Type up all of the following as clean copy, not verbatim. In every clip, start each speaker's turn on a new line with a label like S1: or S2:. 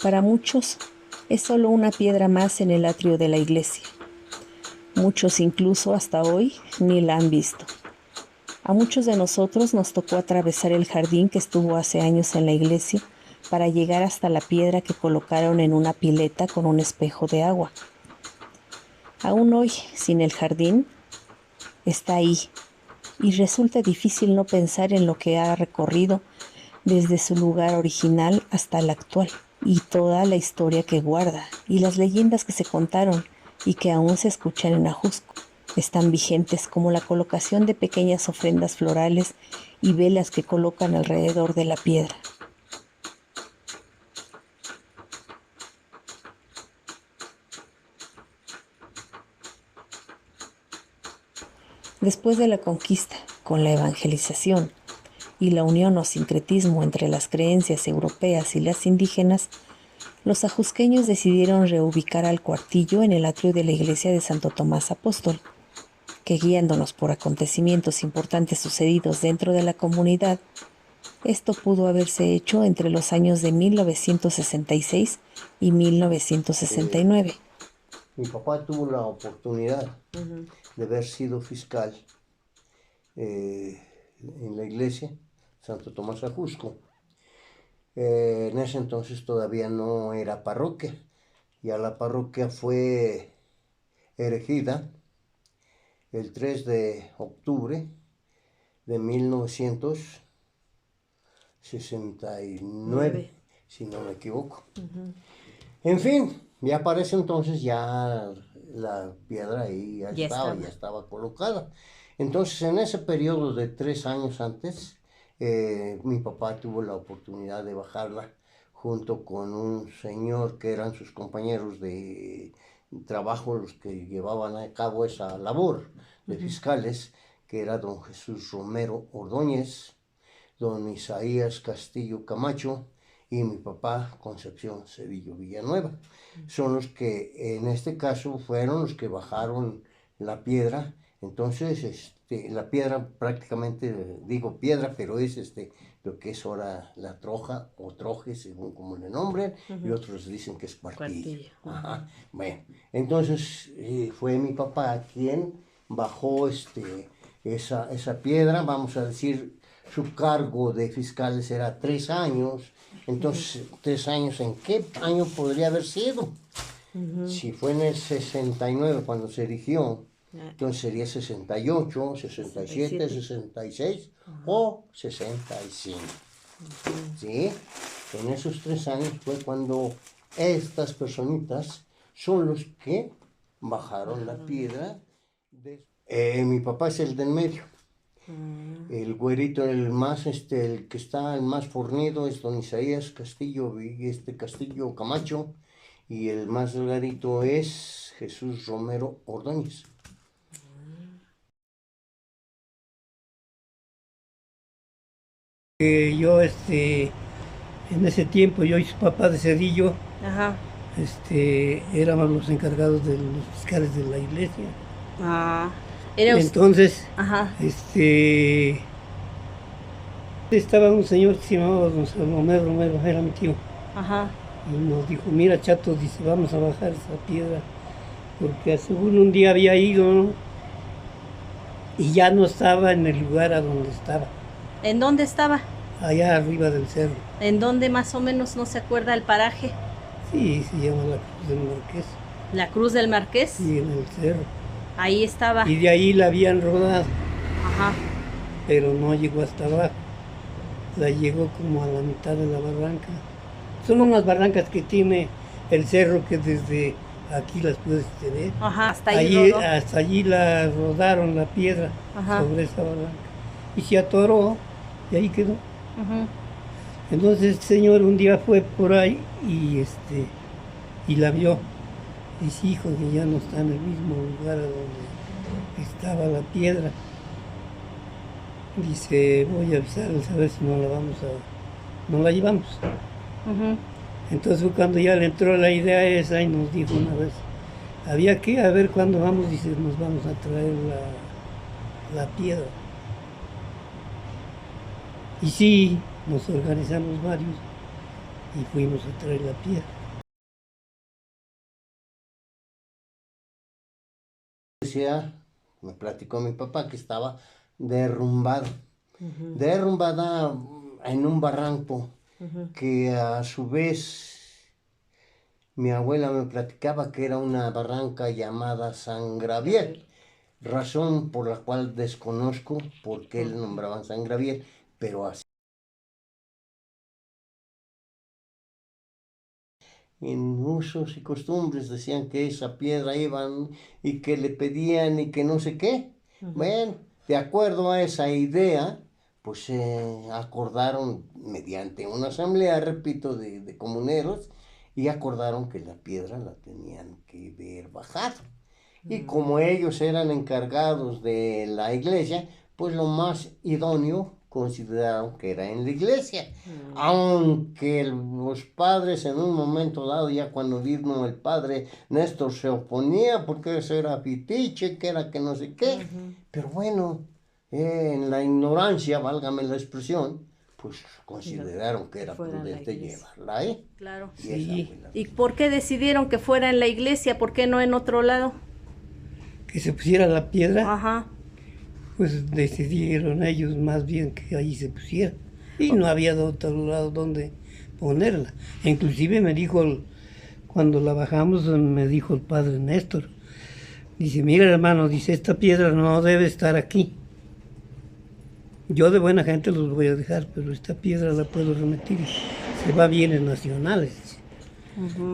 S1: Para muchos es solo una piedra más en el atrio de la iglesia. Muchos incluso hasta hoy ni la han visto. A muchos de nosotros nos tocó atravesar el jardín que estuvo hace años en la iglesia para llegar hasta la piedra que colocaron en una pileta con un espejo de agua. Aún hoy, sin el jardín, está ahí, y resulta difícil no pensar en lo que ha recorrido desde su lugar original hasta el actual, y toda la historia que guarda, y las leyendas que se contaron y que aún se escuchan en Ajusco, están vigentes, como la colocación de pequeñas ofrendas florales y velas que colocan alrededor de la piedra. Después de la conquista, con la evangelización y la unión o sincretismo entre las creencias europeas y las indígenas, los ajusqueños decidieron reubicar al cuartillo en el atrio de la iglesia de Santo Tomás Apóstol, que guiándonos por acontecimientos importantes sucedidos dentro de la comunidad, esto pudo haberse hecho entre los años de 1966 y 1969.
S2: Mi papá tuvo la oportunidad de haber sido fiscal en la iglesia Santo Tomás Ajusco. En ese entonces todavía no era parroquia. Ya la parroquia fue erigida el 3 de octubre de 1969, si no me equivoco. En fin, ya para ese entonces ya la piedra ahí ya estaba colocada. Entonces, en ese periodo de 3 años antes, mi papá tuvo la oportunidad de bajarla junto con un señor que eran sus compañeros de trabajo, los que llevaban a cabo esa labor de fiscales, que era don Jesús Romero Ordóñez, don Isaías Castillo Camacho y mi papá Concepción Cedillo Villanueva. Son los que en este caso fueron los que bajaron la piedra. Entonces la piedra prácticamente, digo piedra, pero es lo que es ahora la troja o troje, según como le nombren, y otros dicen que es cuartillo. Ajá. Bueno, entonces fue mi papá quien bajó esa piedra, vamos a decir. Su cargo de fiscales era 3 años. Entonces, 3 años, ¿en qué año podría haber sido? Si fue en el 69 cuando se erigió, entonces sería 68, 67, 66 o 65. ¿Sí? En esos 3 años fue cuando estas personitas son los que bajaron la piedra. Mi papá es el del medio. El güerito, el que está el más fornido es don Isaías Castillo Camacho, y el más delgadito es Jesús Romero Ordóñez.
S3: Yo, en ese tiempo, yo y su papá de Cedillo, éramos los encargados de los fiscales de la iglesia. Entonces, estaba un señor que se llamaba don Romero, era mi tío. Y nos dijo, mira chato, dice, vamos a bajar esa piedra, porque según un día había ido, ¿no? Y ya no estaba en el lugar a donde estaba.
S4: ¿En dónde estaba?
S3: Allá arriba del cerro.
S4: ¿En dónde más o menos no se acuerda el paraje?
S3: Sí, se llama la Cruz del Marqués.
S4: ¿La Cruz del Marqués?
S3: Sí, en el cerro.
S4: Ahí estaba.
S3: Y de ahí la habían rodado.
S4: Ajá.
S3: Pero no llegó hasta abajo. La llegó como a la mitad de la barranca. Son unas barrancas que tiene el cerro que desde aquí las puedes tener.
S4: Ajá, hasta ahí rodó.
S3: Hasta allí la rodaron la piedra sobre esa barranca. Y se atoró y ahí quedó. Entonces el señor un día fue por ahí y la vio. Dice, hijo, que ya no está en el mismo lugar donde estaba la piedra. Dice, voy a avisarles a ver si no la llevamos. Entonces cuando ya le entró la idea esa y nos dijo una vez, había que a ver cuándo vamos, dice, nos vamos a traer la piedra. Y sí, nos organizamos varios y fuimos a traer la piedra.
S2: Me platicó mi papá que estaba derrumbada, derrumbada en un barranco, que a su vez mi abuela me platicaba que era una barranca llamada San Gabriel, razón por la cual desconozco por qué le nombraban San Gabriel, pero así. En usos y costumbres decían que esa piedra iban y que le pedían y que no sé qué. Bueno, de acuerdo a esa idea, pues se acordaron mediante una asamblea, repito, de comuneros, y acordaron que la piedra la tenían que ver bajado. Y como ellos eran encargados de la iglesia, pues lo más idóneo consideraron que era en la iglesia. Aunque los padres en un momento dado, ya cuando vino el padre Néstor, se oponía porque eso era fitiche, que era que no sé qué. Pero bueno, en la ignorancia, válgame la expresión, pues consideraron que era prudente llevarla ahí.
S4: Claro.
S3: Sí.
S4: ¿Y por qué decidieron que fuera en la iglesia? ¿Por qué no en otro lado?
S3: Que se pusiera la piedra,
S4: Ajá.
S3: pues decidieron ellos más bien que ahí se pusiera. Y no había de otro lado donde ponerla. Inclusive me dijo, cuando la bajamos, me dijo el padre Néstor, dice, mira hermano, dice, esta piedra no debe estar aquí. Yo de buena gente los voy a dejar, pero esta piedra la puedo remitir. Se va a bienes nacionales.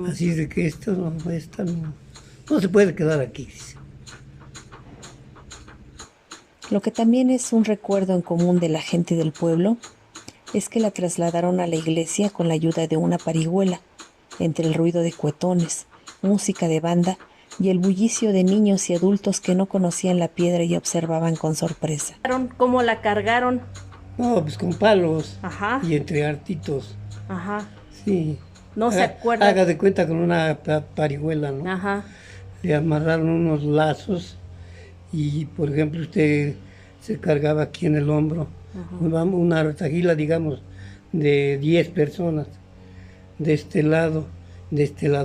S3: Así de que esto no se puede quedar aquí, dice.
S1: Lo que también es un recuerdo en común de la gente del pueblo es que la trasladaron a la iglesia con la ayuda de una parihuela, entre el ruido de cuetones, música de banda y el bullicio de niños y adultos que no conocían la piedra y observaban con sorpresa.
S4: ¿Cómo la cargaron?
S3: No, pues con palos.
S4: Ajá.
S3: Y entre hartitos.
S4: Ajá.
S3: Sí.
S4: No se acuerda.
S3: Haga de cuenta con una parihuela, ¿no?
S4: Ajá.
S3: Le amarraron unos lazos y, por ejemplo, usted se cargaba aquí en el hombro una retahíla, digamos, de 10 personas. De este lado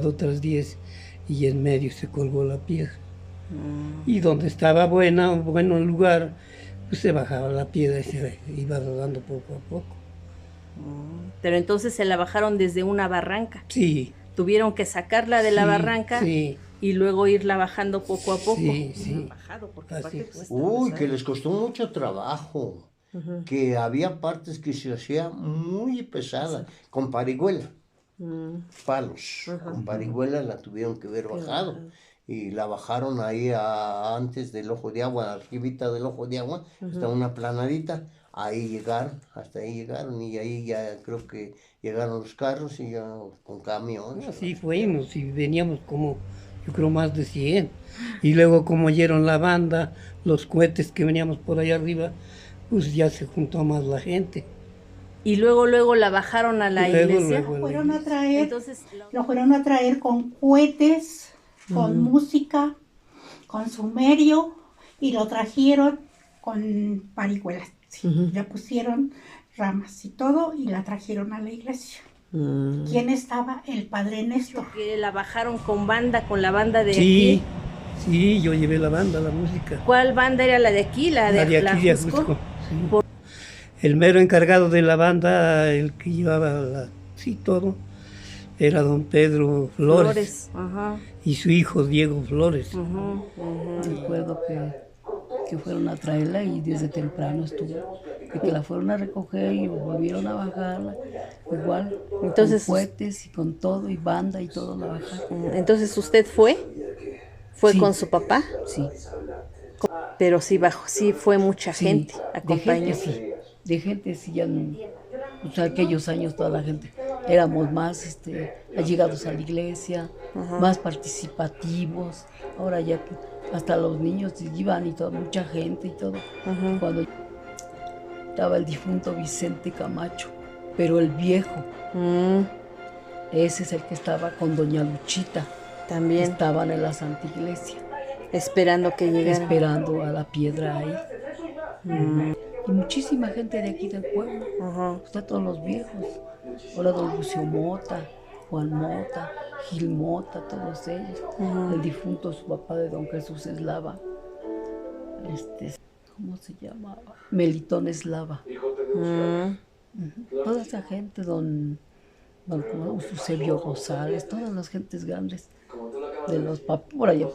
S3: otras 10, y en medio se colgó la piedra. Y donde estaba bueno el lugar, pues se bajaba la piedra y se iba rodando poco a poco.
S4: Pero entonces se la bajaron desde una barranca.
S3: Sí.
S4: Tuvieron que sacarla de la barranca y luego irla bajando poco a poco.
S3: Sí.
S4: Bajado, porque
S3: Así
S4: aparte
S3: fue.
S2: Uy, que les costó mucho trabajo, que había partes que se hacía muy pesada, con parihuela, palos, con parihuela la tuvieron que ver bajado. Y la bajaron ahí antes del Ojo de Agua, arribita del Ojo de Agua, está una planadita. Ahí llegaron, hasta ahí llegaron, y ahí ya creo que llegaron los carros y ya con camiones.
S3: Así fuimos y veníamos como, yo creo, más de 100. Y luego como oyeron la banda, los cohetes que veníamos por allá arriba, pues ya se juntó más la gente.
S4: Y luego la bajaron a la iglesia.
S5: Lo fueron a traer,
S4: Entonces,
S5: lo fueron a traer con cohetes, con música, con sumerio, y lo trajeron con parihuelas. Sí, le pusieron ramas y todo y la trajeron a la iglesia. ¿Quién estaba? El padre Néstor.
S4: Que la bajaron con la banda de
S3: Sí,
S4: aquí.
S3: sí, yo llevé la banda, la música.
S4: ¿Cuál banda era la de aquí? La de
S3: aquí de
S4: Ajusco.
S3: Ajusco, sí. El mero encargado de la banda, el que llevaba todo, era don Pedro Flores.
S4: Ajá.
S3: Y su hijo Diego Flores.
S6: Recuerdo que fueron a traerla y desde temprano estuvo, y que la fueron a recoger y volvieron a bajarla, igual,
S4: Entonces,
S6: con cohetes y con todo, y banda y todo la bajaron.
S4: Entonces, ¿usted fue? ¿Fue
S6: Sí.
S4: con su papá?
S6: Sí.
S4: Pero sí fue mucha gente, acompañó.
S6: De gente sí, ya no, o sea, aquellos años toda la gente, éramos más allegados a la iglesia, más participativos, ahora ya que hasta los niños iban y todo, mucha gente y todo. Cuando estaba el difunto Vicente Camacho, pero el viejo, ese es el que estaba con doña Luchita,
S4: También
S6: estaban en la Santa Iglesia,
S4: esperando que llegara.
S6: esperando a la piedra ahí. y muchísima gente de aquí del pueblo, hasta todos los viejos. Ahora don Lucio Mota, Juan Mota, Gil Mota, todos ellos. El difunto, su papá de don Jesús Eslava, ¿cómo se llamaba? Melitón Eslava. Toda esa gente, don Eusebio Rosales, todas las gentes grandes de los papás, por allá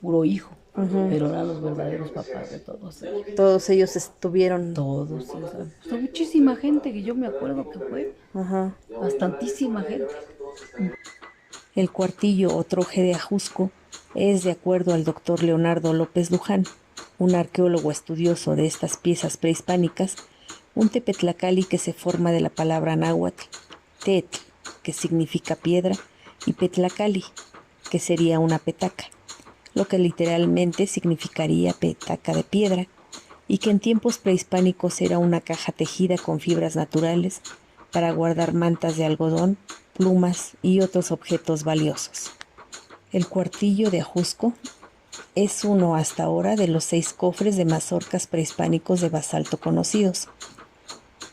S6: puro hijo, pero eran los verdaderos papás de todos ellos.
S4: Todos ellos estuvieron.
S6: Todos, fue muchísima gente que yo me acuerdo que fue, bastantísima gente.
S1: El cuartillo o troje de Ajusco es, de acuerdo al doctor Leonardo López Luján, un arqueólogo estudioso de estas piezas prehispánicas, un tepetlacali que se forma de la palabra náhuatl, tetl, que significa piedra, y petlacali, que sería una petaca, lo que literalmente significaría petaca de piedra, y que en tiempos prehispánicos era una caja tejida con fibras naturales para guardar mantas de algodón, plumas y otros objetos valiosos. El cuartillo de Ajusco es uno hasta ahora de los 6 cofres de mazorcas prehispánicos de basalto conocidos,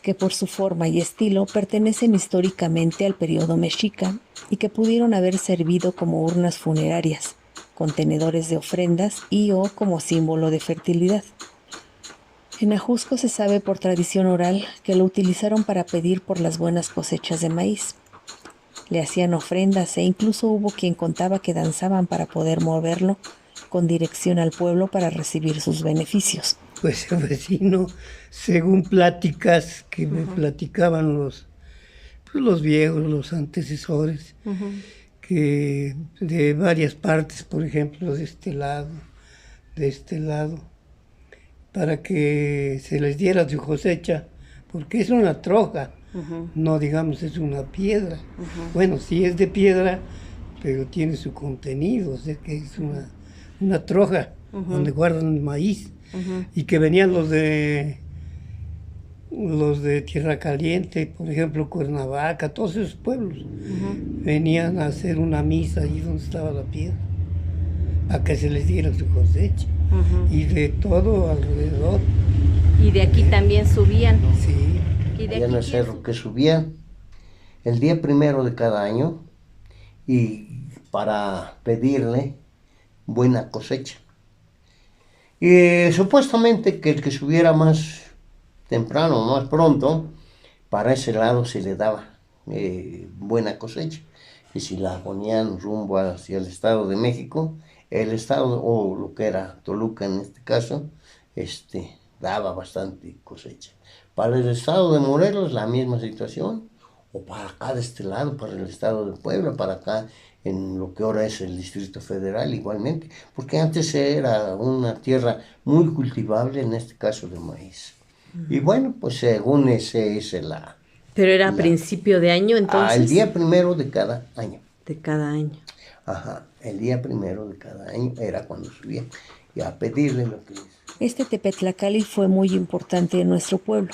S1: que por su forma y estilo pertenecen históricamente al periodo mexica y que pudieron haber servido como urnas funerarias, contenedores de ofrendas y o como símbolo de fertilidad. En Ajusco se sabe por tradición oral que lo utilizaron para pedir por las buenas cosechas de maíz. Le hacían ofrendas e incluso hubo quien contaba que danzaban para poder moverlo con dirección al pueblo para recibir sus beneficios.
S3: Pues el vecino, según pláticas que me platicaban los viejos, los antecesores, que de varias partes, por ejemplo, de este lado, para que se les diera su cosecha, porque es una troja, no digamos es una piedra. Bueno, sí es de piedra, pero tiene su contenido, o sea que es una troja donde guardan el maíz. Y que venían los de Tierra Caliente, por ejemplo, Cuernavaca, todos esos pueblos, venían a hacer una misa allí donde estaba la piedra, a que se les diera su cosecha, y de todo alrededor.
S4: Y de aquí también subían.
S3: Sí.
S4: ¿Y de
S2: allá en el
S4: aquí
S2: cerro que subían el día 1 de cada año, y para pedirle buena cosecha. Y supuestamente que el que subiera más temprano, más pronto, para ese lado se le daba buena cosecha. Y si la ponían rumbo hacia el Estado de México, el Estado, o lo que era Toluca en este caso, daba bastante cosecha. Para el Estado de Morelos la misma situación, o para acá de este lado, para el Estado de Puebla, para acá en lo que ahora es el Distrito Federal igualmente, porque antes era una tierra muy cultivable, en este caso de maíz. Y bueno, pues según ese es la...
S4: Pero era a principio de año, entonces.
S2: El día 1 de cada año.
S4: De cada año.
S2: Ajá, el día 1 de cada año era cuando subía, y a pedirle lo que es.
S1: Este tepetlacali fue muy importante en nuestro pueblo,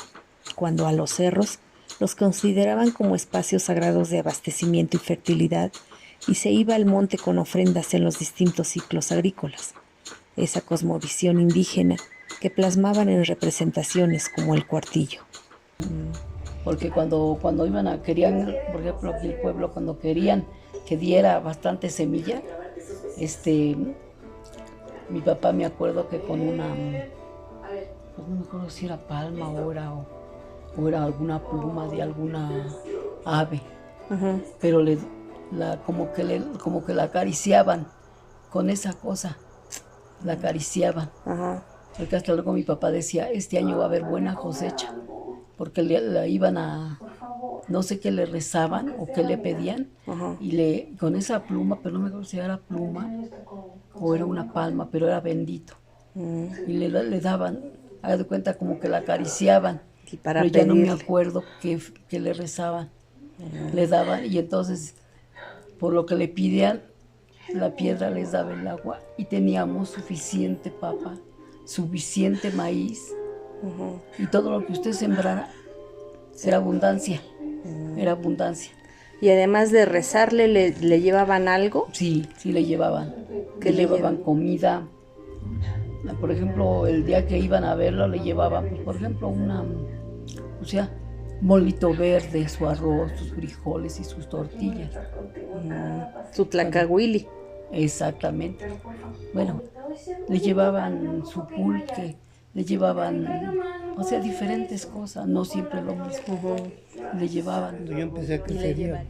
S1: cuando a los cerros los consideraban como espacios sagrados de abastecimiento y fertilidad, y se iba al monte con ofrendas en los distintos ciclos agrícolas. Esa cosmovisión indígena que plasmaban en representaciones como el cuartillo.
S6: Porque cuando querían, por ejemplo, aquí el pueblo, cuando querían que diera bastante semilla, mi papá me acuerdo que con una, pues no me acuerdo si era palma o era alguna pluma de alguna ave, pero como que la acariciaban con esa cosa, la acariciaban. Porque hasta luego mi papá decía, este año va a haber buena cosecha, porque la iban a, no sé qué le rezaban o qué le pedían, y con esa pluma, pero no me acuerdo si era pluma o era una palma, pero era bendito, y le daban, haga de cuenta como que la acariciaban, pero ya no me acuerdo qué le rezaban, le daban, y entonces por lo que le pidían, la piedra les daba el agua, y teníamos suficiente papa, suficiente maíz, y todo lo que usted sembrara era abundancia, era abundancia.
S4: Y además de rezarle, ¿le llevaban algo?
S6: Sí le llevaban. Le llevaban comida, Por ejemplo, el día que iban a verla le llevaban, pues, por ejemplo, molito verde, su arroz, sus frijoles y sus tortillas.
S4: Su tlacahuili.
S6: Exactamente. Bueno, le llevaban su pulque, le llevaban, diferentes cosas, no siempre lo mismo. Le llevaban.
S3: Cuando yo empecé a crecer,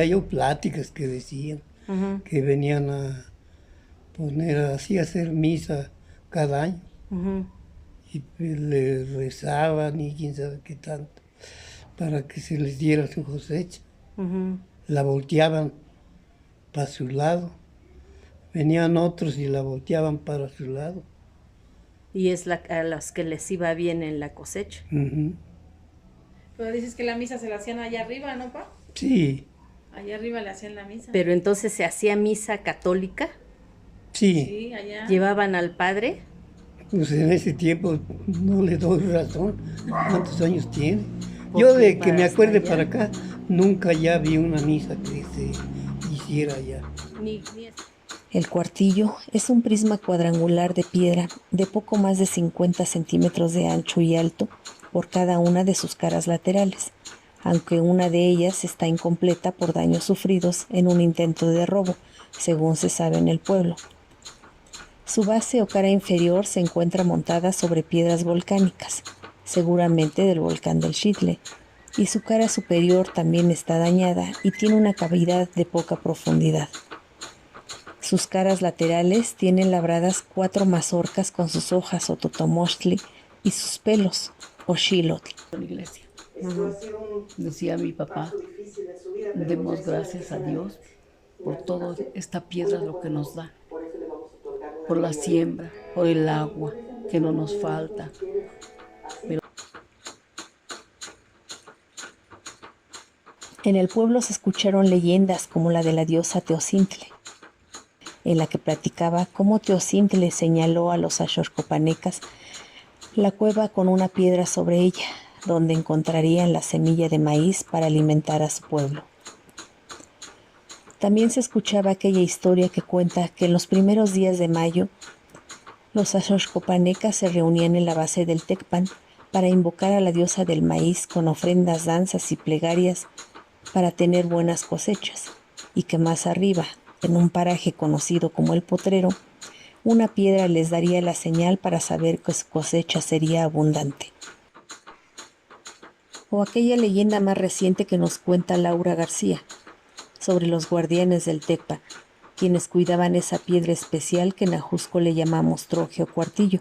S3: yo pláticas que decían que venían a poner así a hacer misa cada año. Y le rezaban y quién sabe qué tanto, para que se les diera su cosecha. La volteaban para su lado. Venían otros y la volteaban para su lado.
S4: Y es a los que les iba bien en la cosecha.
S7: Pero dices que la misa se la hacían allá arriba, ¿no, pa?
S3: Sí.
S7: Allá arriba le hacían la misa.
S4: Pero entonces se hacía misa católica.
S3: Sí.
S7: Sí, allá.
S4: Llevaban al padre.
S3: Pues en ese tiempo no le doy razón. ¿Cuántos años tiene? Yo de que me acuerde para acá, nunca ya vi una misa que se hiciera allá.
S1: El cuartillo es un prisma cuadrangular de piedra de poco más de 50 centímetros de ancho y alto por cada una de sus caras laterales, aunque una de ellas está incompleta por daños sufridos en un intento de robo, según se sabe en el pueblo. Su base o cara inferior se encuentra montada sobre piedras volcánicas, seguramente del volcán del Xitle, y su cara superior también está dañada y tiene una cavidad de poca profundidad. Sus caras laterales tienen labradas 4 mazorcas con sus hojas o totomochtli y sus pelos o xilotl.
S6: En la iglesia. Decía mi papá, demos gracias a Dios por toda esta piedra, lo que nos da, por la siembra, por el agua que no nos falta.
S1: En el pueblo se escucharon leyendas como la de la diosa Teocintle, en la que platicaba cómo Teocintle señaló a los axoxcopanecas la cueva con una piedra sobre ella, donde encontrarían la semilla de maíz para alimentar a su pueblo. También se escuchaba aquella historia que cuenta que en los primeros días de mayo, los axoxcopanecas se reunían en la base del Tecpan para invocar a la diosa del maíz con ofrendas, danzas y plegarias para tener buenas cosechas, y que más arriba, en un paraje conocido como el Potrero, una piedra les daría la señal para saber que su cosecha sería abundante. O aquella leyenda más reciente que nos cuenta Laura García, sobre los guardianes del Tecpa, quienes cuidaban esa piedra especial que en Ajusco le llamamos troje o cuartillo,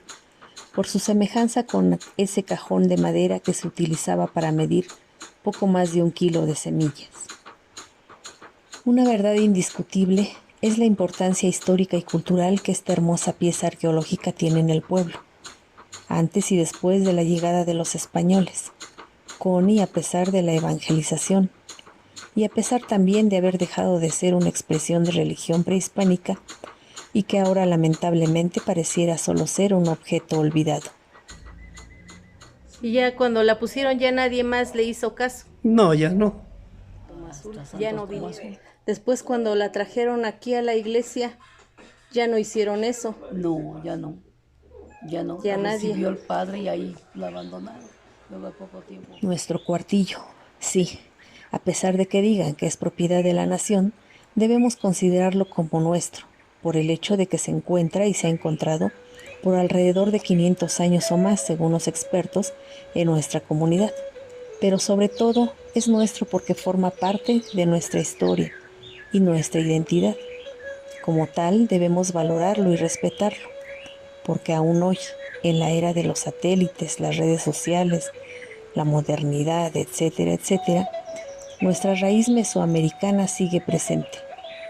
S1: por su semejanza con ese cajón de madera que se utilizaba para medir poco más de 1 kilo de semillas. Una verdad indiscutible es la importancia histórica y cultural que esta hermosa pieza arqueológica tiene en el pueblo, antes y después de la llegada de los españoles, con y a pesar de la evangelización, y a pesar también de haber dejado de ser una expresión de religión prehispánica y que ahora lamentablemente pareciera solo ser un objeto olvidado.
S4: Y ya cuando la pusieron ya nadie más le hizo caso.
S3: No, ya no.
S4: Ya no vino. Después cuando la trajeron aquí a la iglesia, ya no hicieron eso.
S6: No, ya no. Ya no.
S4: Ya
S6: la
S4: nadie.
S6: recibió el padre y ahí la abandonaron. Luego a poco tiempo.
S1: Nuestro cuartillo, sí, a pesar de que digan que es propiedad de la nación, debemos considerarlo como nuestro, por el hecho de que se encuentra y se ha encontrado por alrededor de 500 años o más, según los expertos, en nuestra comunidad. Pero sobre todo es nuestro porque forma parte de nuestra historia y nuestra identidad. Como tal, debemos valorarlo y respetarlo, porque aún hoy, en la era de los satélites, las redes sociales, la modernidad, etcétera, etcétera, nuestra raíz mesoamericana sigue presente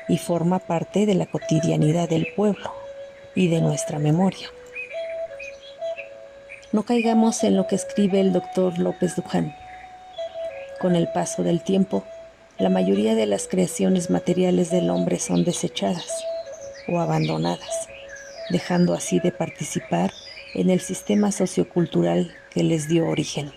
S1: y forma parte de la cotidianidad del pueblo y de nuestra memoria. No caigamos en lo que escribe el doctor López Duján. Con el paso del tiempo, la mayoría de las creaciones materiales del hombre son desechadas o abandonadas, dejando así de participar en el sistema sociocultural que les dio origen.